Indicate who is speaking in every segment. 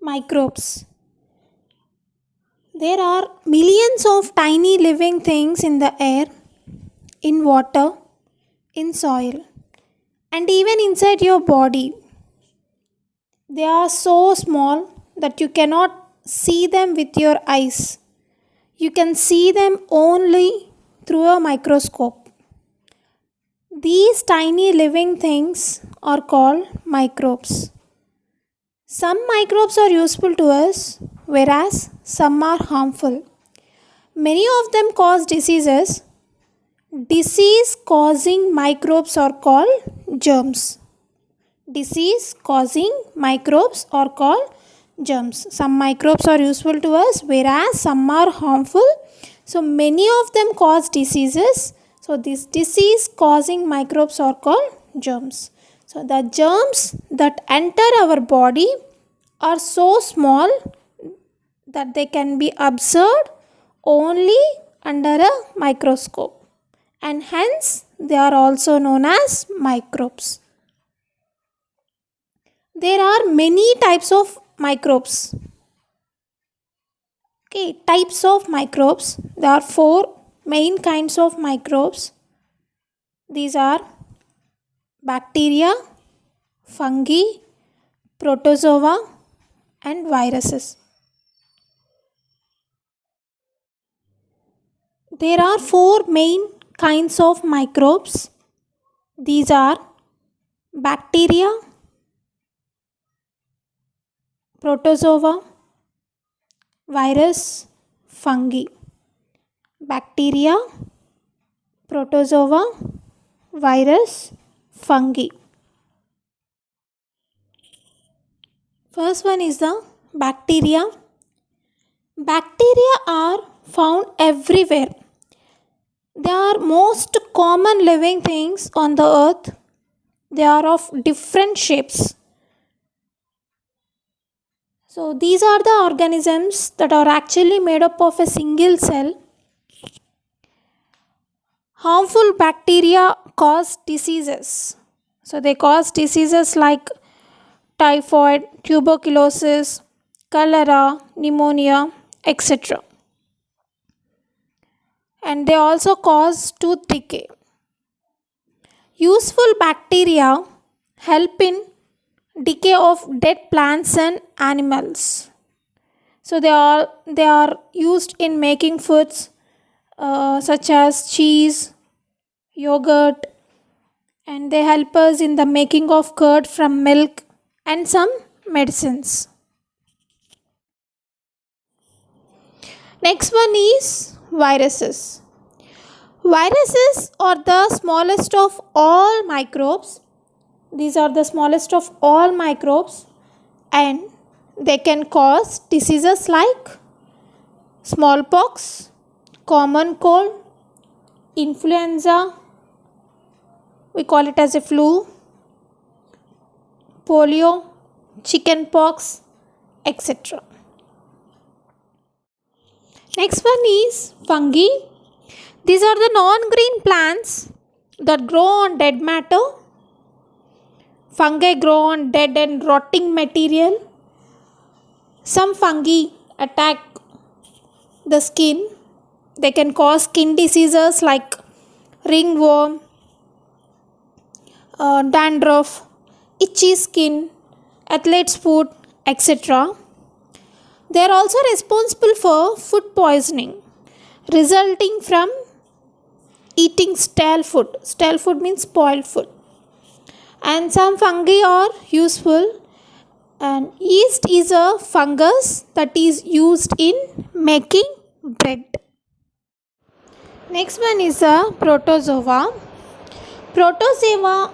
Speaker 1: Microbes. There are millions of tiny living things in the air, in water, in soil, and even inside your body. They are so small that you cannot see them with your eyes. You can see them only through a microscope. These tiny living things are called microbes. Some microbes are useful to us, whereas some are harmful. Many of them cause diseases. Disease causing microbes are called germs. Disease causing microbes are called germs. Some microbes are useful to us, whereas some are harmful. So many of them cause diseases. So these disease causing microbes are called germs. So the germs that enter our body are so small that they can be observed only under a microscope, and hence they are also known as microbes. There are many types of microbes. Types of microbes. There are 4 main kinds of microbes. These are bacteria, fungi, protozoa, and viruses. There are 4 main kinds of microbes. These are bacteria, protozoa, virus, fungi. Bacteria, protozoa, virus, fungi. First one is the bacteria. Bacteria are found everywhere. They are most common living things on the earth. They are of different shapes. So these are the organisms that are actually made up of a single cell. Harmful bacteria cause diseases. So they cause diseases like typhoid, tuberculosis, cholera, pneumonia, etc. And they also cause tooth decay. Useful bacteria help in decay of dead plants and animals. So they are used in making foods such as cheese, yogurt, and they help us in the making of curd from milk and some medicines. Next one is viruses. Viruses are the smallest of all microbes. These are the smallest of all microbes, and they can cause diseases like smallpox, common cold, influenza, we call it as a flu, polio, chickenpox, etc. Next one is fungi. These are the non-green plants that grow on dead matter. Fungi grow on dead and rotting material. Some fungi attack the skin. They can cause skin diseases like ringworm, dandruff, itchy skin, athlete's foot, etc. They are also responsible for food poisoning resulting from eating stale food. Stale food means spoiled food. And some fungi are useful, and yeast is a fungus that is used in making bread. Next one is a protozoa. Protozoa,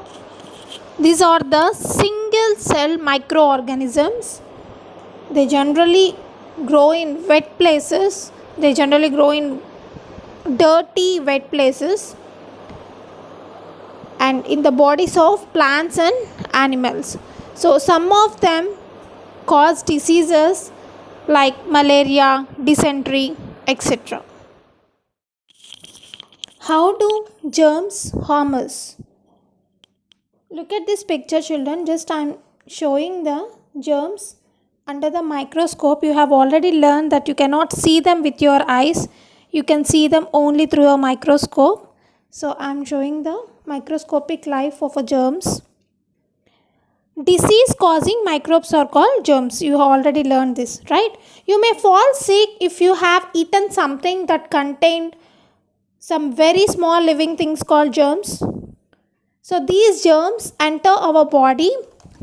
Speaker 1: these are the single cell microorganisms. They generally grow in wet places. They generally grow in dirty wet places and in the bodies of plants and animals. So some of them cause diseases like malaria, dysentery, etc. How do germs harm us? Look at this picture, children. Just I am showing the germs under the microscope. You have already learned that you cannot see them with your eyes. You can see them only through a microscope. So I am showing the microscopic life of a germs. Disease causing microbes are called germs. You have already learned this, right? You may fall sick if you have eaten something that contained some very small living things called germs. So these germs enter our body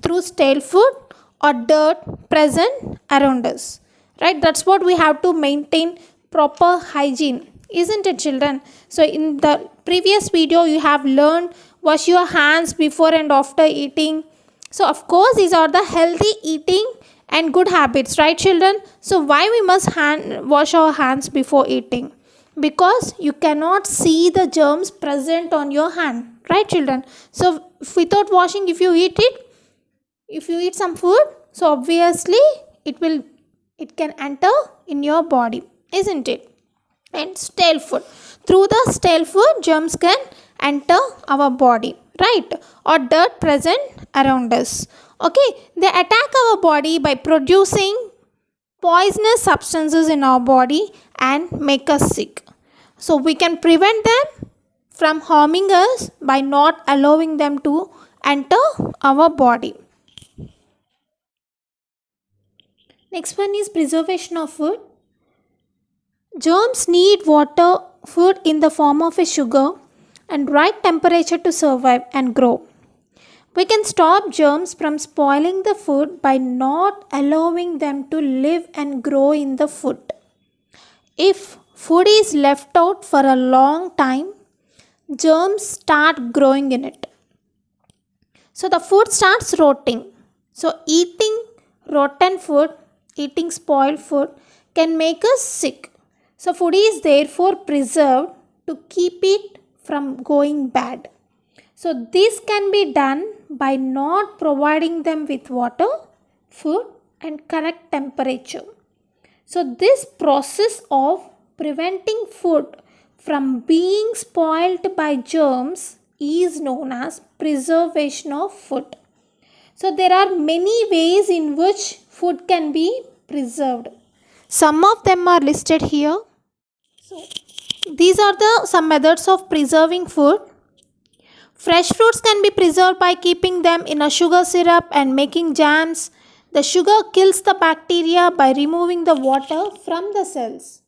Speaker 1: through stale food or dirt present around us, right? That's what we have to maintain proper hygiene, isn't it, children? So in the previous video you have learned wash your hands before and after eating. So of course these are the healthy eating and good habits, right, children? So why we must wash our hands before eating? Because you cannot see the germs present on your hand, right, children? So without washing, if you eat some food, so obviously it can enter in your body, isn't it? And stale food, through the stale food germs can enter our body, right? Or dirt present around us. Okay, they attack our body by producing poisonous substances in our body and make us sick. So we can prevent them from harming us by not allowing them to enter our body. Next one is preservation of food. Germs need water, food in the form of a sugar, and right temperature to survive and grow. We can stop germs from spoiling the food by not allowing them to live and grow in the food. If food is left out for a long time, germs start growing in it. So the food starts rotting. So eating rotten food, eating spoiled food can make us sick. So food is therefore preserved to keep it from going bad. So this can be done by not providing them with water, food and correct temperature. So this process of preventing food from being spoiled by germs is known as preservation of food. So there are many ways in which food can be preserved. Some of them are listed here. So these are some methods of preserving food. Fresh fruits can be preserved by keeping them in a sugar syrup and making jams. The sugar kills the bacteria by removing the water from the cells.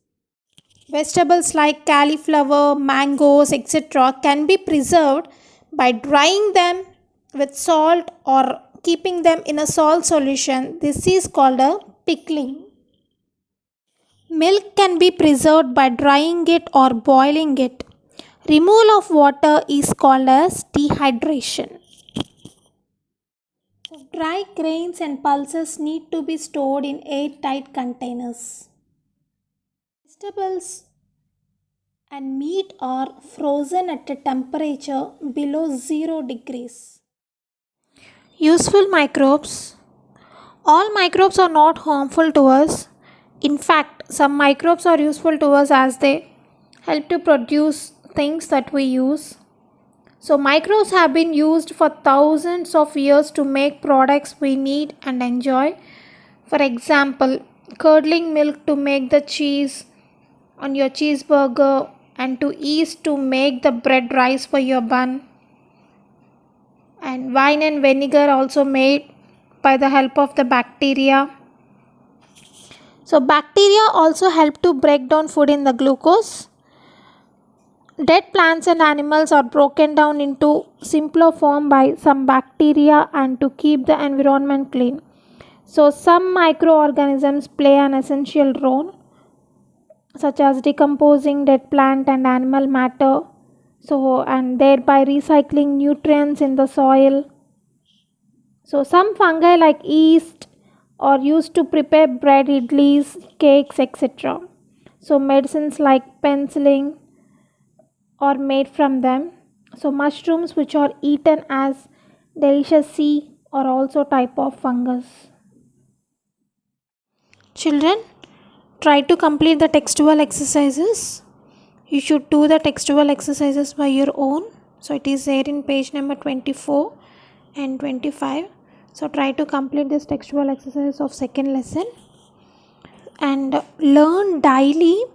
Speaker 1: Vegetables like cauliflower, mangoes, etc. can be preserved by drying them with salt or keeping them in a salt solution. This is called a pickling. Milk can be preserved by drying it or boiling it. Removal of water is called as dehydration. Dry grains and pulses need to be stored in airtight containers. Vegetables and meat are frozen at a temperature below 0 degrees. Useful microbes. All microbes are not harmful to us. In fact, some microbes are useful to us as they help to produce things that we use. So microbes have been used for thousands of years to make products we need and enjoy. For example, curdling milk to make the cheese on your cheeseburger and to yeast to make the bread rise for your bun. And wine and vinegar also made by the help of the bacteria. So bacteria also help to break down food in the glucose. Dead plants and animals are broken down into simpler form by some bacteria and to keep the environment clean. So some microorganisms play an essential role, such as decomposing dead plant and animal matter, so and thereby recycling nutrients in the soil. So some fungi like yeast are used to prepare bread, idlis, cakes, etc. So medicines like penicillin are made from them. So mushrooms which are eaten as delicacy are also type of fungus. Children, try to complete the textual exercises. You should do the textual exercises by your own. So it is there in page number 24 and 25. So try to complete this textual exercise of second lesson and learn daily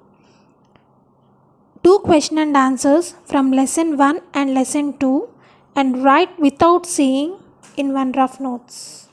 Speaker 1: 2 question and answers from lesson 1 and lesson 2 and write without seeing in one rough notes.